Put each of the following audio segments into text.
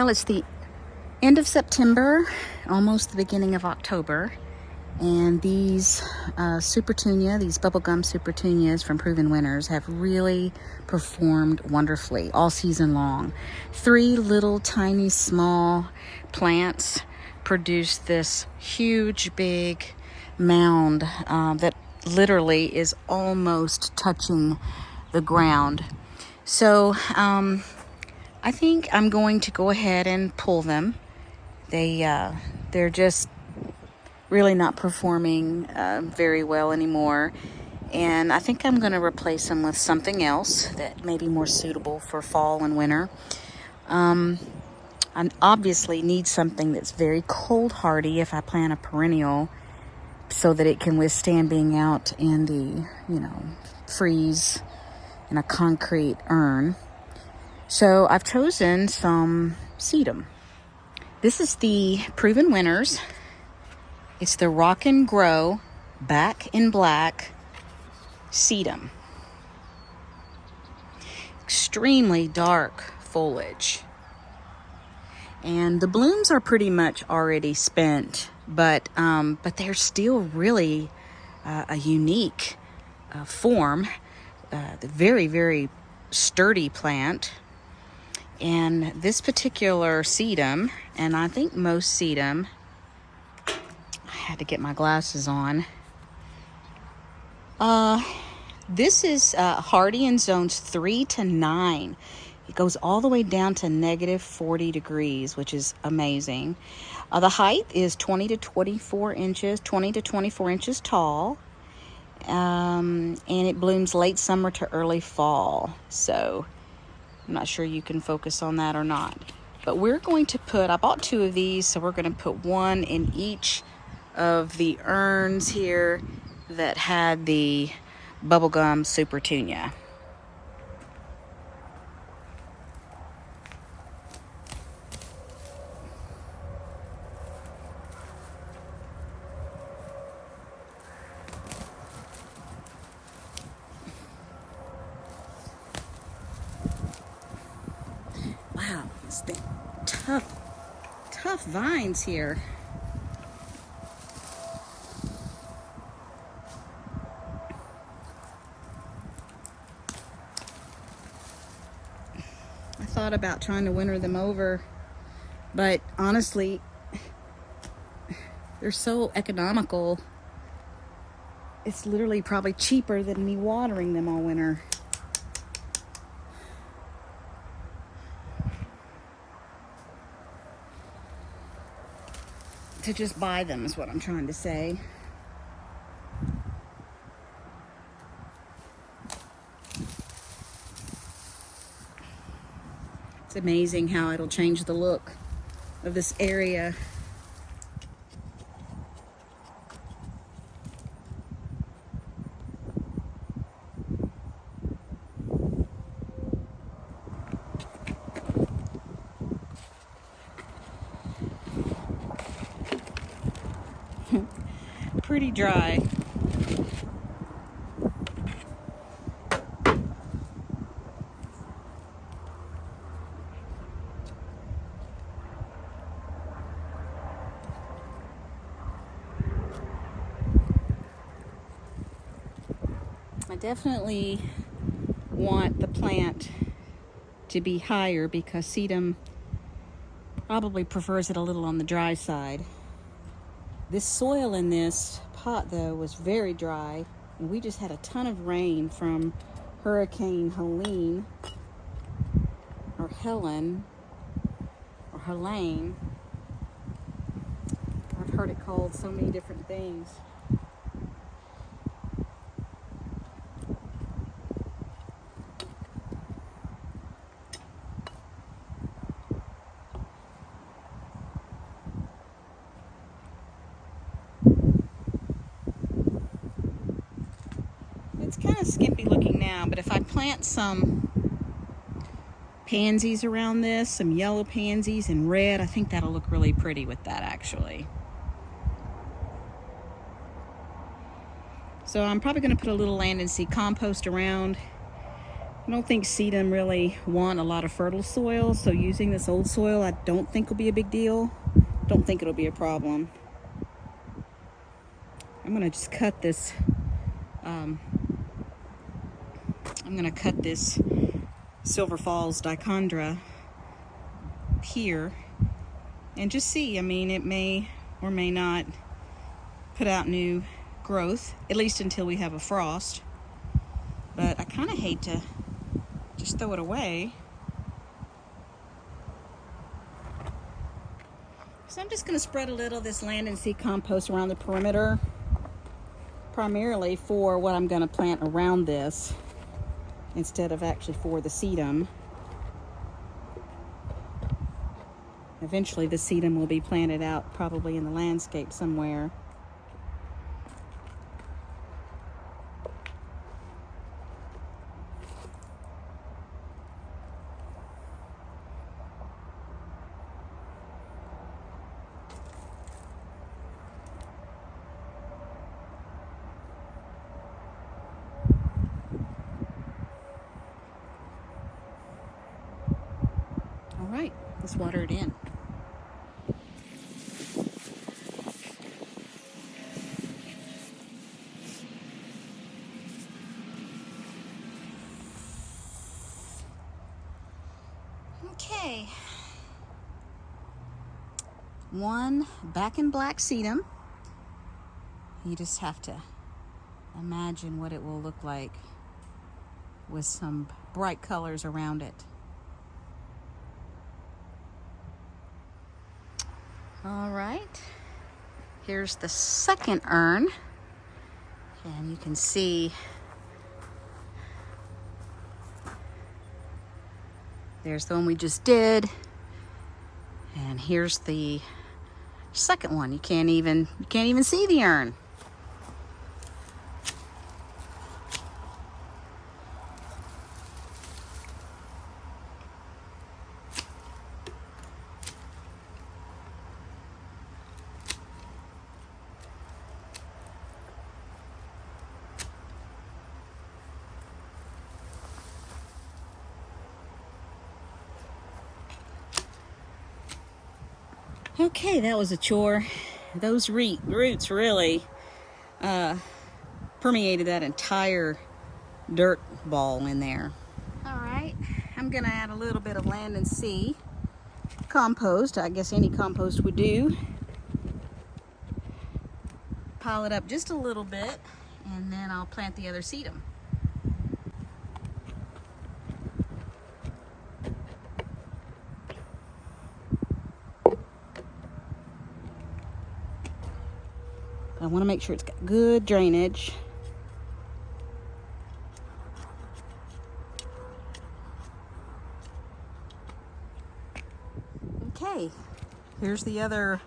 Well, it's the end of September, almost the beginning of October, and these these bubblegum super petunias from Proven Winners have really performed wonderfully all season long. 3 little tiny small plants produced this huge big mound that literally is almost touching the ground. So I think I'm going to go ahead and pull them. They're just really not performing very well anymore, and I think I'm going to replace them with something else that may be more suitable for fall and winter. I obviously need something that's very cold hardy if I plant a perennial, so that it can withstand being out in the freeze in a concrete urn. So I've chosen some sedum. This is the Proven Winners. It's the Rock and Grow Back in Black sedum. Extremely dark foliage. And the blooms are pretty much already spent, but they're still really a unique form. The very, very sturdy plant. And this particular sedum, and I think most sedum, I had to get my glasses on. This is hardy in zones 3 to 9. It goes all the way down to negative 40 degrees, which is amazing. The height is 20 to 24 inches tall. And it blooms late summer to early fall. So I'm not sure you can focus on that or not. But we're going to I bought 2 of these, so we're going to put 1 in each of the urns here that had the bubblegum super petunia. Wow, it's the tough vines here. I thought about trying to winter them over, but honestly, they're so economical. It's literally probably cheaper than me watering them all winter. To just buy them is what I'm trying to say. It's amazing how it'll change the look of this area. Pretty dry. I definitely want the plant to be higher because sedum probably prefers it a little on the dry side. This soil in this pot, though, was very dry, and we just had a ton of rain from Hurricane Helene, or Helen, or Helene. I've heard it called so many different things. It's kind of skimpy looking now, but if I plant some pansies around this, some yellow pansies and red, I think that'll look really pretty with that, actually. So I'm probably going to put a little land and seed compost around I don't think sedum really want a lot of fertile soil, so using this old soil I don't think will be a big deal. Don't think it'll be a problem. I'm gonna just cut this. I'm gonna cut this Silver Falls dichondra here and just see. I mean, it may or may not put out new growth, at least until we have a frost. But I kind of hate to just throw it away. So I'm just going to spread a little of this land and seed compost around the perimeter, primarily for what I'm going to plant around this instead of actually for the sedum. Eventually the sedum will be planted out probably in the landscape somewhere. All right, let's water it in. Okay, one back in black sedum. You just have to imagine what it will look like with some bright colors around it. All right, here's the second urn, and you can see there's the one we just did, and here's the second one. You can't even see the urn. Okay, that was a chore. Those roots really permeated that entire dirt ball in there. All right, I'm gonna add a little bit of land and sea compost. I guess any compost would do. Pile it up just a little bit, and then I'll plant the other sedum. I want to make sure it's got good drainage. Okay, here's the other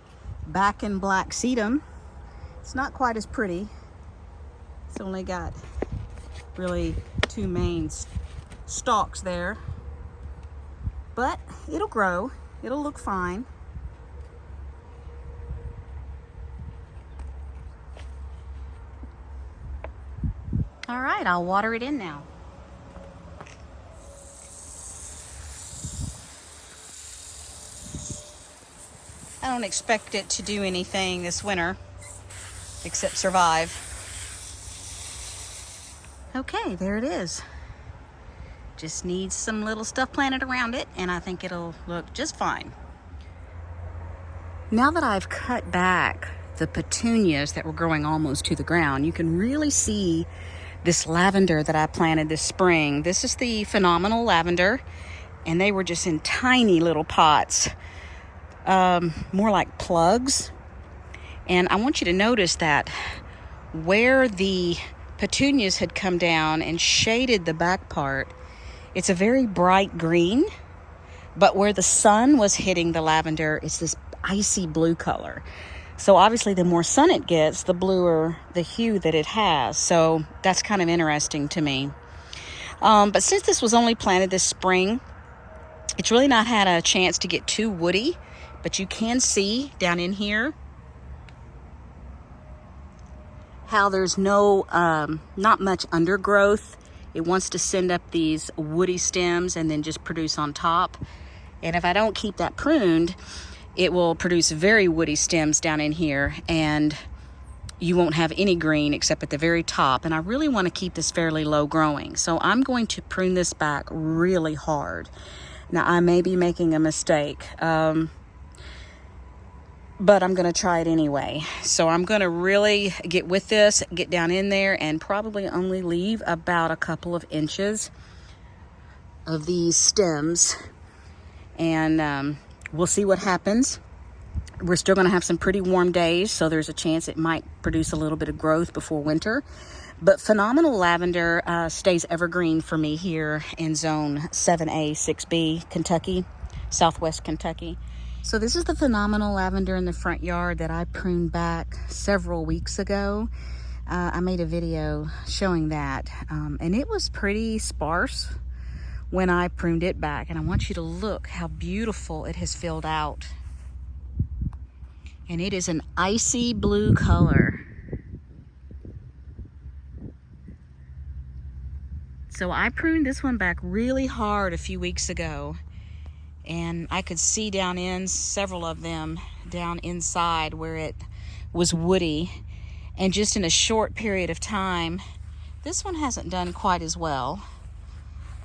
back in black sedum. It's not quite as pretty. It's only got really two main stalks there, but it'll grow. It'll look fine. All right, I'll water it in now. I don't expect it to do anything this winter except survive. Okay, there it is. Just needs some little stuff planted around it, and I think it'll look just fine. Now that I've cut back the petunias that were growing almost to the ground, you can really see this lavender that I planted this spring. This is the phenomenal lavender, and they were just in tiny little pots, more like plugs. And I want you to notice that where the petunias had come down and shaded the back part, it's a very bright green, but where the sun was hitting the lavender, it's this icy blue color. So obviously the more sun it gets, the bluer the hue that it has. So that's kind of interesting to me. But since this was only planted this spring, it's really not had a chance to get too woody. But you can see down in here how there's no, not much undergrowth It wants to send up these woody stems and then just produce on top. And if I don't keep that pruned, it will produce very woody stems down in here, and you won't have any green except at the very top. And I really want to keep this fairly low growing. So I'm going to prune this back really hard. Now, I may be making a mistake, but I'm going to try it anyway. So I'm going to really get with this, get down in there, and probably only leave about a couple of inches of these stems. And we'll see what happens. We're still going to have some pretty warm days, so there's a chance it might produce a little bit of growth before winter. But phenomenal lavender stays evergreen for me here in zone 7A, 6B, Kentucky, Southwest Kentucky. So this is the phenomenal lavender in the front yard that I pruned back several weeks ago. I made a video showing that, and it was pretty sparse when I pruned it back. And I want you to look how beautiful it has filled out. And it is an icy blue color. So I pruned this one back really hard a few weeks ago, and I could see down in several of them down inside where it was woody. And just in a short period of time, this one hasn't done quite as well,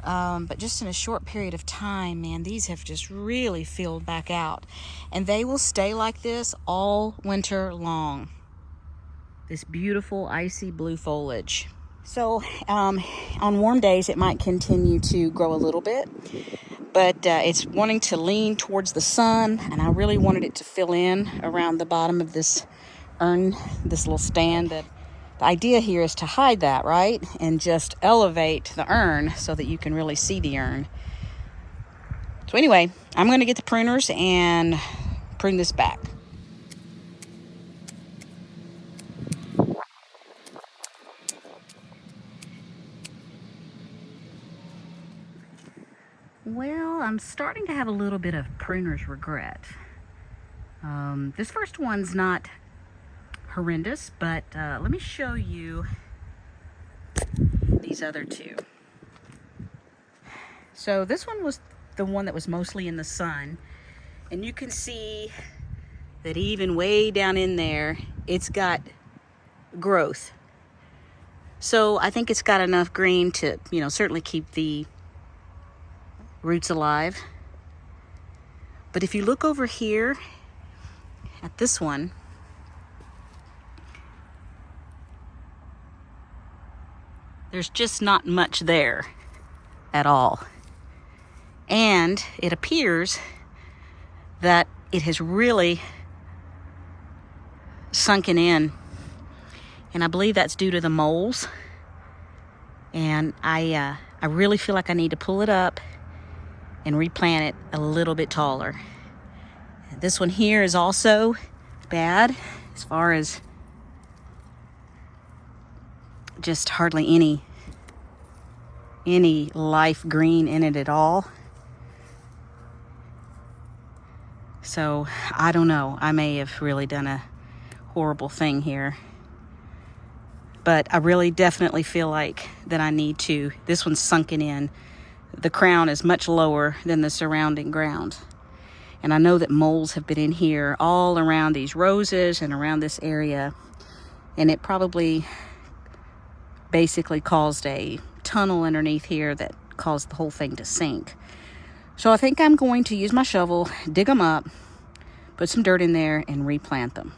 but just in a short period of time, man, these have just really filled back out. And they will stay like this all winter long. This beautiful icy blue foliage. So on warm days, it might continue to grow a little bit, but it's wanting to lean towards the sun, and I really wanted it to fill in around the bottom of this urn, this little stand. That the idea here is to hide that, right? And just elevate the urn so that you can really see the urn. So anyway, I'm going to get the pruners and prune this back. Well, I'm starting to have a little bit of pruner's regret. This first one's not horrendous, but let me show you these other two. So this one was the one that was mostly in the sun, and you can see that even way down in there, it's got growth. So I think it's got enough green to, certainly keep the roots alive. But if you look over here at this one, there's just not much there at all. And it appears that it has really sunken in. And I believe that's due to the moles. And I really feel like I need to pull it up and replant it a little bit taller. This one here is also bad as far as just hardly any life green in it at all. So I don't know, I may have really done a horrible thing here, but I really definitely feel like that I need to. This one's sunken in. The crown is much lower than the surrounding ground. And I know that moles have been in here all around these roses and around this area. And it probably basically caused a tunnel underneath here that caused the whole thing to sink. So I think I'm going to use my shovel, dig them up, put some dirt in there, and replant them.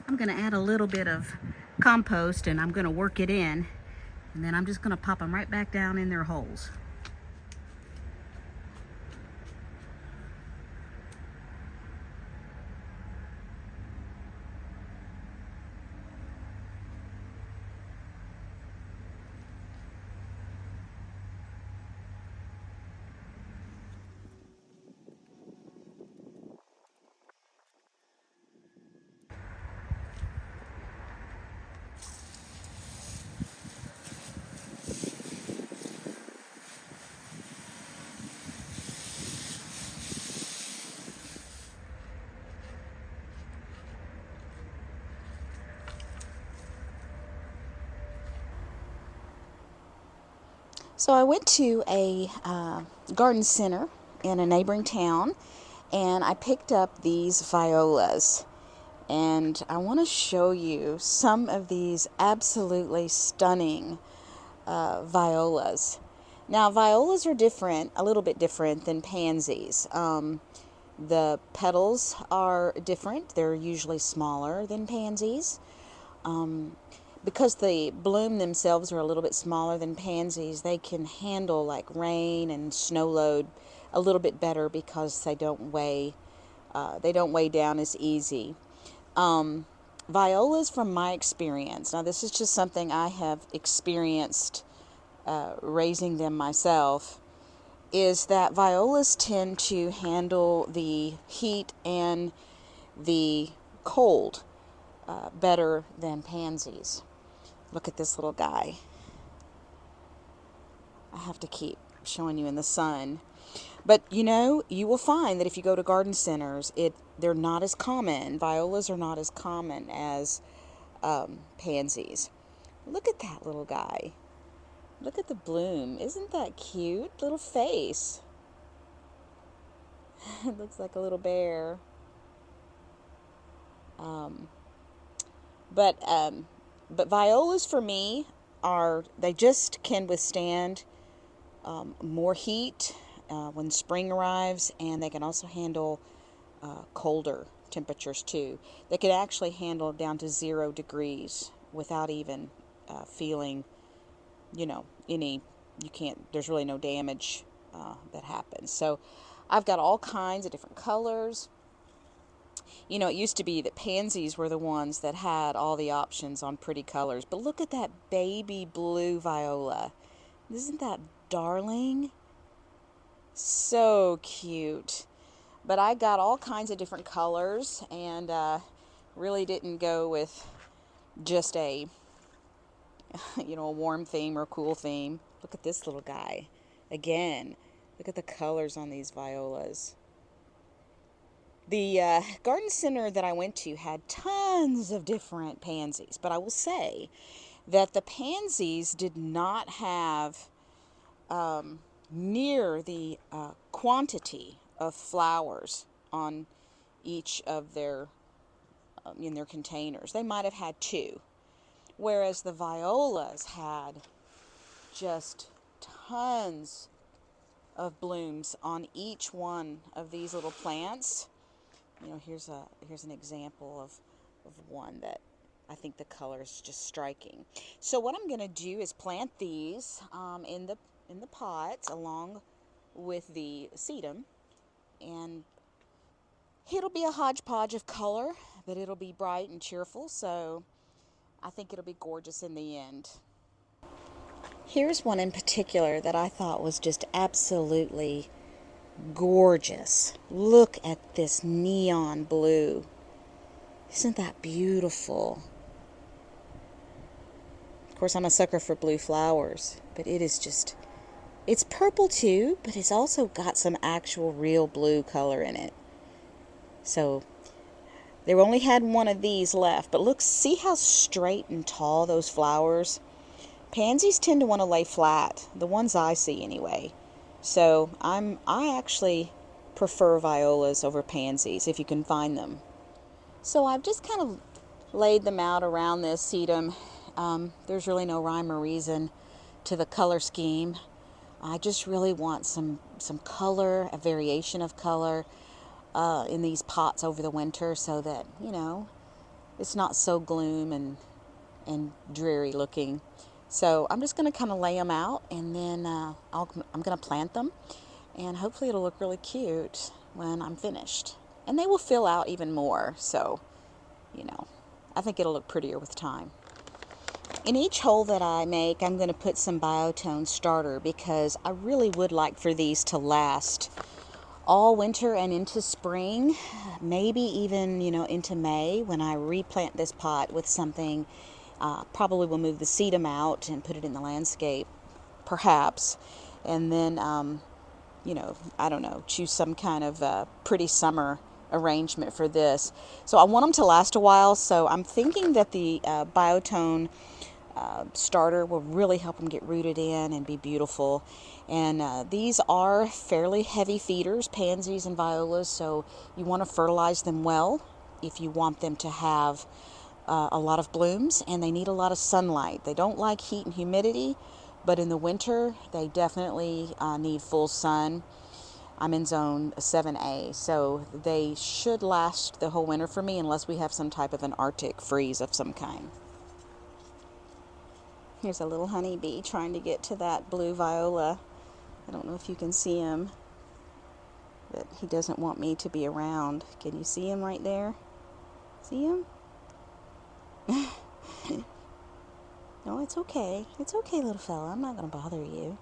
I'm going to add a little bit of compost, and I'm going to work it in, and then I'm just going to pop them right back down in their holes. So I went to a garden center in a neighboring town, and I picked up these violas. And I want to show you some of these absolutely stunning violas. Now, violas are different, a little bit different than pansies. The petals are different. They're usually smaller than pansies. Because the bloom themselves are a little bit smaller than pansies, they can handle like rain and snow load a little bit better because they don't weigh down as easy. Violas, from my experience, now this is just something I have experienced raising them myself, is that violas tend to handle the heat and the cold better than pansies. Look at this little guy. I have to keep showing you in the sun. But you know, you will find that if you go to garden centers, they're not as common. Violas are not as common as pansies. Look at that little guy. Look at the bloom. Isn't that cute? Little face. It looks like a little bear. But violas for me they just can withstand more heat when spring arrives, and they can also handle colder temperatures too. They could actually handle down to 0 degrees without even feeling, there's really no damage that happens. So I've got all kinds of different colors. You know, it used to be that pansies were the ones that had all the options on pretty colors. But look at that baby blue viola. Isn't that darling? So cute. But I got all kinds of different colors, and really didn't go with just a warm theme or a cool theme. Look at this little guy. Again, look at the colors on these violas. The garden center that I went to had tons of different pansies, but I will say that the pansies did not have near the quantity of flowers on each of their in their containers. They might have had 2, whereas the violas had just tons of blooms on each one of these little plants. Here's an example of one that I think the color is just striking. So what I'm going to do is plant these in the pots along with the sedum, and it'll be a hodgepodge of color, but it'll be bright and cheerful, so I think it'll be gorgeous in the end. Here's one in particular that I thought was just absolutely gorgeous. Look at this neon blue. Isn't that beautiful? Of course, I'm a sucker for blue flowers, but it's purple too, but it's also got some actual real blue color in it. So they only had one of these left, but look, see how straight and tall those flowers? Pansies tend to want to lay flat, the ones I see anyway. So I actually prefer violas over pansies if you can find them. So I've just kind of laid them out around this sedum. There's really no rhyme or reason to the color scheme. I just really want some color, a variation of color in these pots over the winter, so that it's not so gloom and dreary looking. So I'm just going to kind of lay them out, and then I'm going to plant them, and hopefully it'll look really cute when I'm finished. And they will fill out even more, so, I think it'll look prettier with time. In each hole that I make, I'm going to put some Biotone starter, because I really would like for these to last all winter and into spring, maybe even, into May, when I replant this pot with something. Probably will move the sedum out and put it in the landscape, perhaps, and then, I don't know, choose some kind of pretty summer arrangement for this. So I want them to last a while, so I'm thinking that the Biotone starter will really help them get rooted in and be beautiful. And these are fairly heavy feeders, pansies and violas, so you want to fertilize them well if you want them to have a lot of blooms, and they need a lot of sunlight. They don't like heat and humidity, but in the winter they definitely need full sun. I'm in zone 7A, so they should last the whole winter for me unless we have some type of an Arctic freeze of some kind. Here's a little honeybee trying to get to that blue viola. I don't know if you can see him, but he doesn't want me to be around. Can you see him right there? See him? No, it's okay. It's okay, little fella. I'm not going to bother you.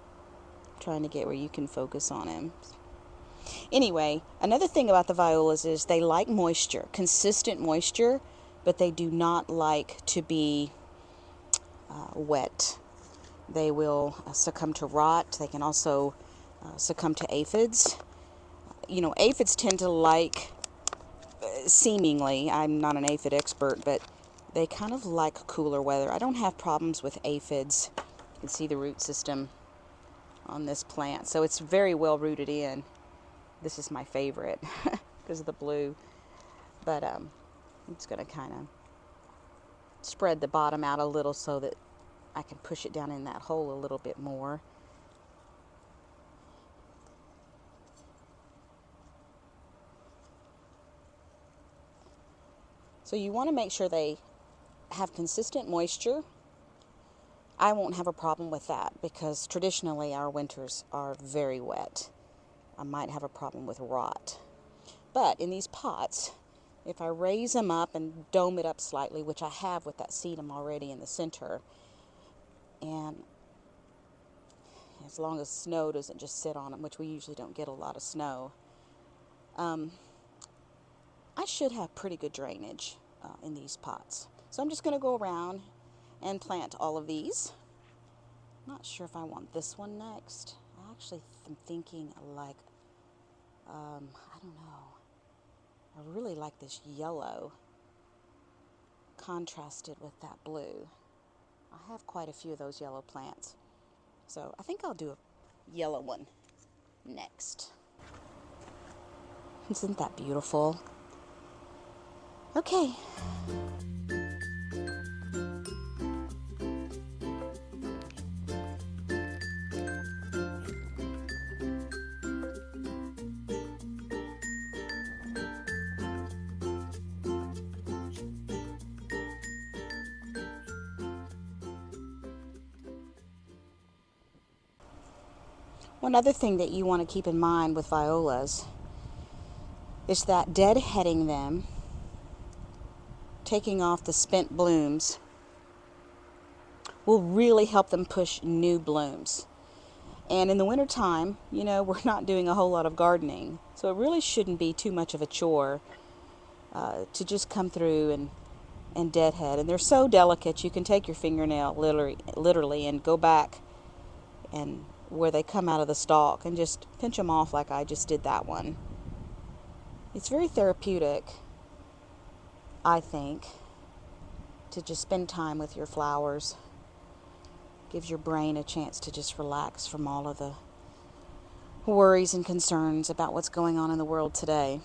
I'm trying to get where you can focus on him. Anyway, another thing about the violas is they like moisture, consistent moisture, but they do not like to be wet. They will succumb to rot. They can also succumb to aphids. You know, aphids tend to like, seemingly, I'm not an aphid expert, but they kind of like cooler weather. I don't have problems with aphids. You can see the root system on this plant. So it's very well rooted in. This is my favorite because of the blue. But I'm just going to kind of spread the bottom out a little so that I can push it down in that hole a little bit more. So you want to make sure they have consistent moisture. I won't have a problem with that because traditionally our winters are very wet. I might have a problem with rot. But in these pots, if I raise them up and dome it up slightly, which I have with that sedum already in the center, and as long as snow doesn't just sit on them, which we usually don't get a lot of snow, I should have pretty good drainage in these pots. So I'm just going to go around and plant all of these. Not sure if I want this one next. I actually am thinking like, I don't know. I really like this yellow contrasted with that blue. I have quite a few of those yellow plants. So I think I'll do a yellow one next. Isn't that beautiful? Okay. One other thing that you want to keep in mind with violas is that deadheading them, taking off the spent blooms, will really help them push new blooms. And in the wintertime, you know, we're not doing a whole lot of gardening, so it really shouldn't be too much of a chore to just come through and deadhead. And they're so delicate, you can take your fingernail literally and go back and where they come out of the stalk and just pinch them off like I just did that one. It's very therapeutic, I think, to just spend time with your flowers. Gives your brain a chance to just relax from all of the worries and concerns about what's going on in the world today.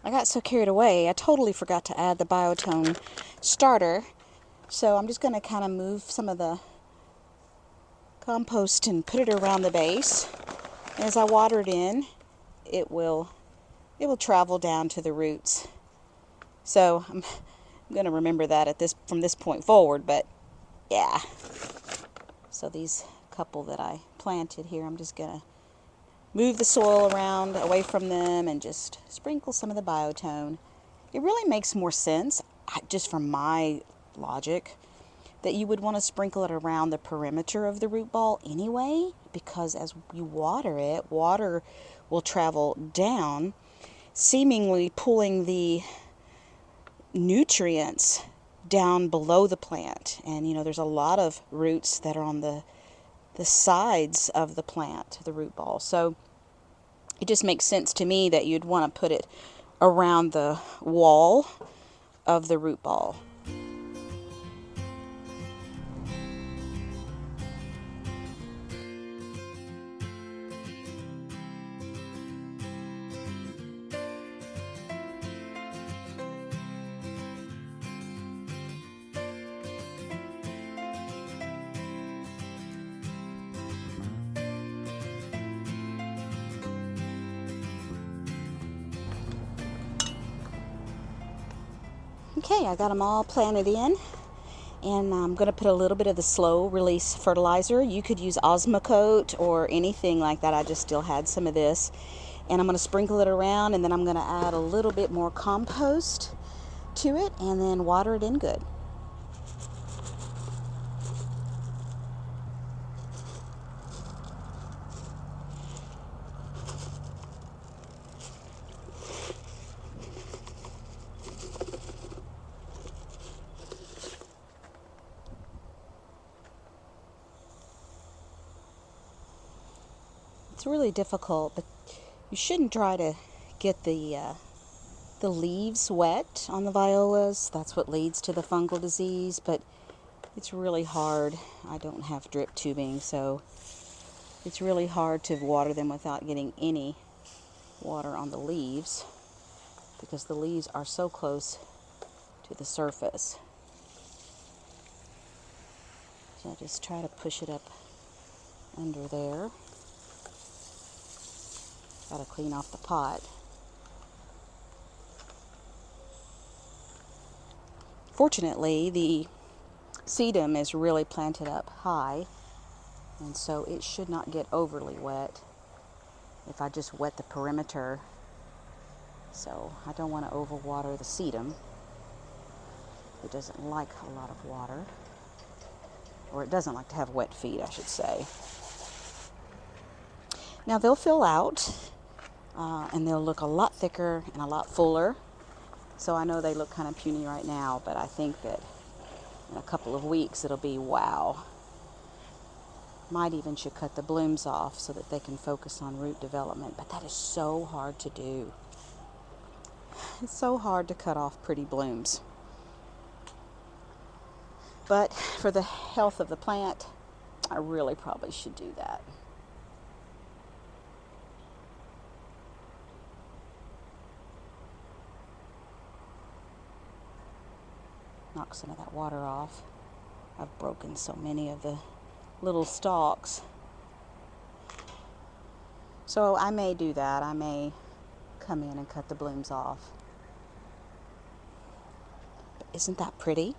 I got so carried away, I totally forgot to add the biotone starter. So I'm just going to kind of move some of the compost and put it around the base. And as I water it in, it will travel down to the roots. So I'm going to remember that from this point forward, but yeah. So these couple that I planted here, I'm just going to move the soil around away from them and just sprinkle some of the biotone. It really makes more sense, just from my logic, that you would want to sprinkle it around the perimeter of the root ball anyway, because as you water it, water will travel down, seemingly pulling the nutrients down below the plant. And you know, there's a lot of roots that are on the sides of the plant, the root ball. So it just makes sense to me that you'd want to put it around the wall of the root ball. Okay, I got them all planted in, and I'm going to put a little bit of the slow release fertilizer. You could use Osmocote or anything like that. I just still had some of this, and I'm going to sprinkle it around, and then I'm going to add a little bit more compost to it and then water it in good. It's really difficult, but you shouldn't try to get the leaves wet on the violas. That's what leads to the fungal disease, but it's really hard. I don't have drip tubing, so it's really hard to water them without getting any water on the leaves because the leaves are so close to the surface. So I just try to push it up under there. Got to clean off the pot. Fortunately, the sedum is really planted up high, and so it should not get overly wet if I just wet the perimeter. So I don't want to overwater the sedum. It doesn't like a lot of water, or it doesn't like to have wet feet, I should say. Now they'll fill out, and they'll look a lot thicker and a lot fuller. So I know they look kind of puny right now, but I think that in a couple of weeks it'll be wow. Might even should cut the blooms off so that they can focus on root development, but that is so hard to do. It's so hard to cut off pretty blooms. But for the health of the plant, I really probably should do that. Knock some of that water off. I've broken so many of the little stalks. So I may do that. I may come in and cut the blooms off. But isn't that pretty?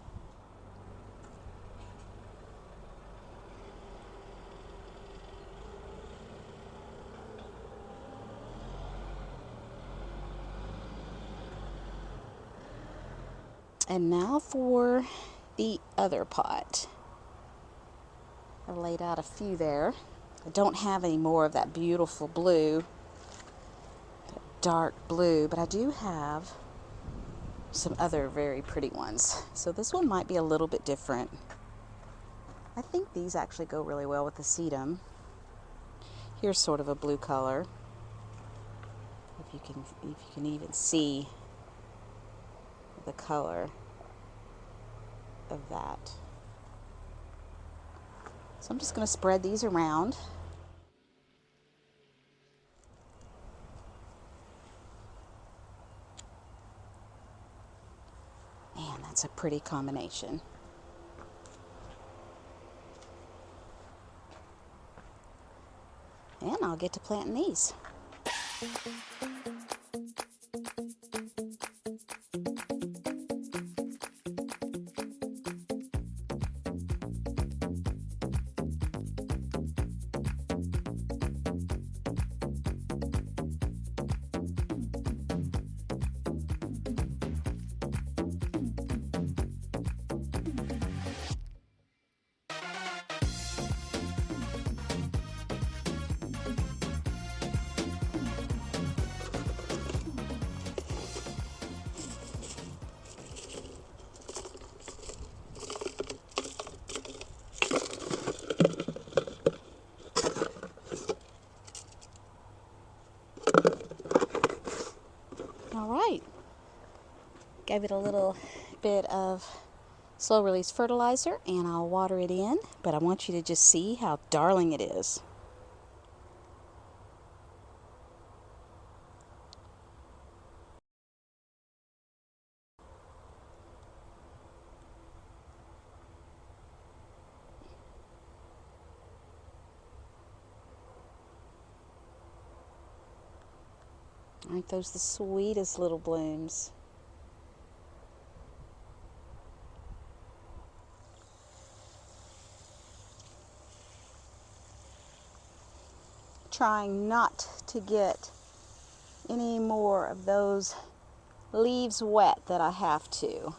And now for the other pot. I've laid out a few there. I don't have any more of that beautiful blue, that dark blue, but I do have some other very pretty ones. So this one might be a little bit different. I think these actually go really well with the sedum. Here's sort of a blue color. If you can even see the color of that. So I'm just going to spread these around. Man, that's a pretty combination. And I'll get to planting these. All right. Gave it a little bit of slow release fertilizer and I'll water it in, but I want you to just see how darling it is. Aren't those the sweetest little blooms? trying not to get any more of those leaves wet that I have to.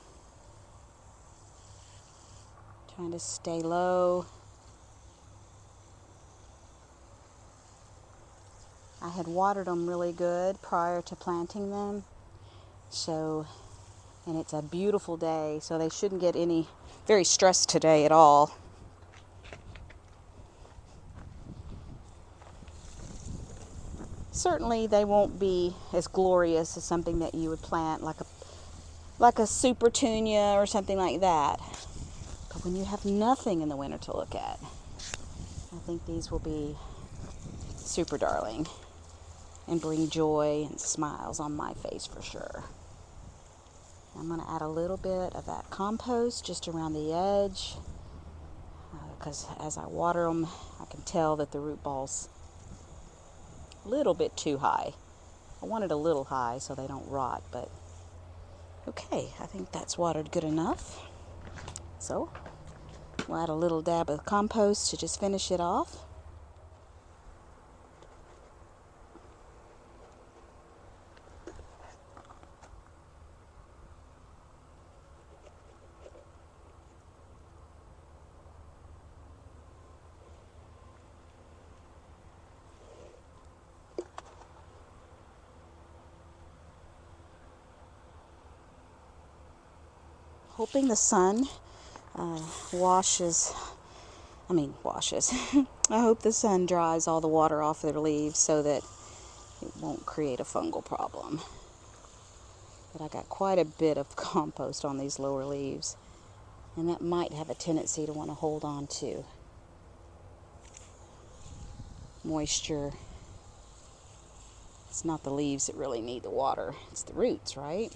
Trying to stay low. I had watered them really good prior to planting them. And it's a beautiful day, so they shouldn't get any very stressed today at all. Certainly they won't be as glorious as something that you would plant like a super petunia or something like that. But when you have nothing in the winter to look at, I think these will be super darling and bring joy and smiles on my face for sure. I'm going to add a little bit of that compost just around the edge because as I water them, I can tell that the root ball's a little bit too high. I want it a little high so they don't rot, but okay, I think that's watered good enough. So we'll add a little dab of compost to just finish it off. Hoping the sun washes. I hope the sun dries all the water off their leaves so that it won't create a fungal problem. But I got quite a bit of compost on these lower leaves, and that might have a tendency to want to hold on to moisture. It's not the leaves that really need the water, it's the roots, right?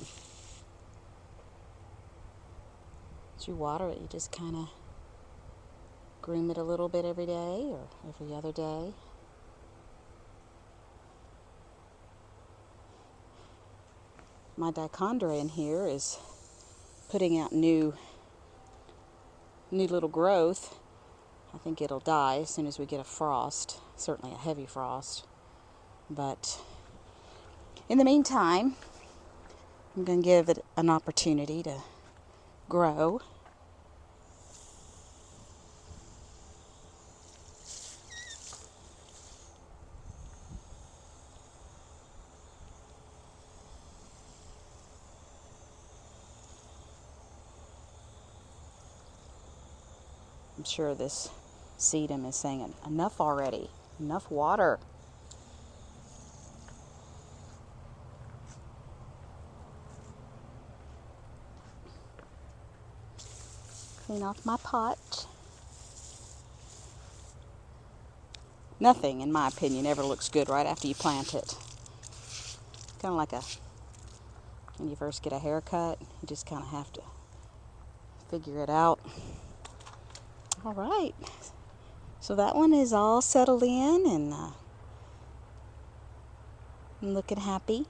As you water it, you just kind of groom it a little bit every day or every other day. My dichondra in here is putting out new little growth. I think it'll die as soon as we get a frost, certainly a heavy frost. But in the meantime, I'm going to give it an opportunity to grow. I'm sure this sedum is saying enough already, enough water. Clean off my pot. Nothing, in my opinion, ever looks good right after you plant it. Kind of like when you first get a haircut, you just kind of have to figure it out. All right, so that one is all settled in and looking happy.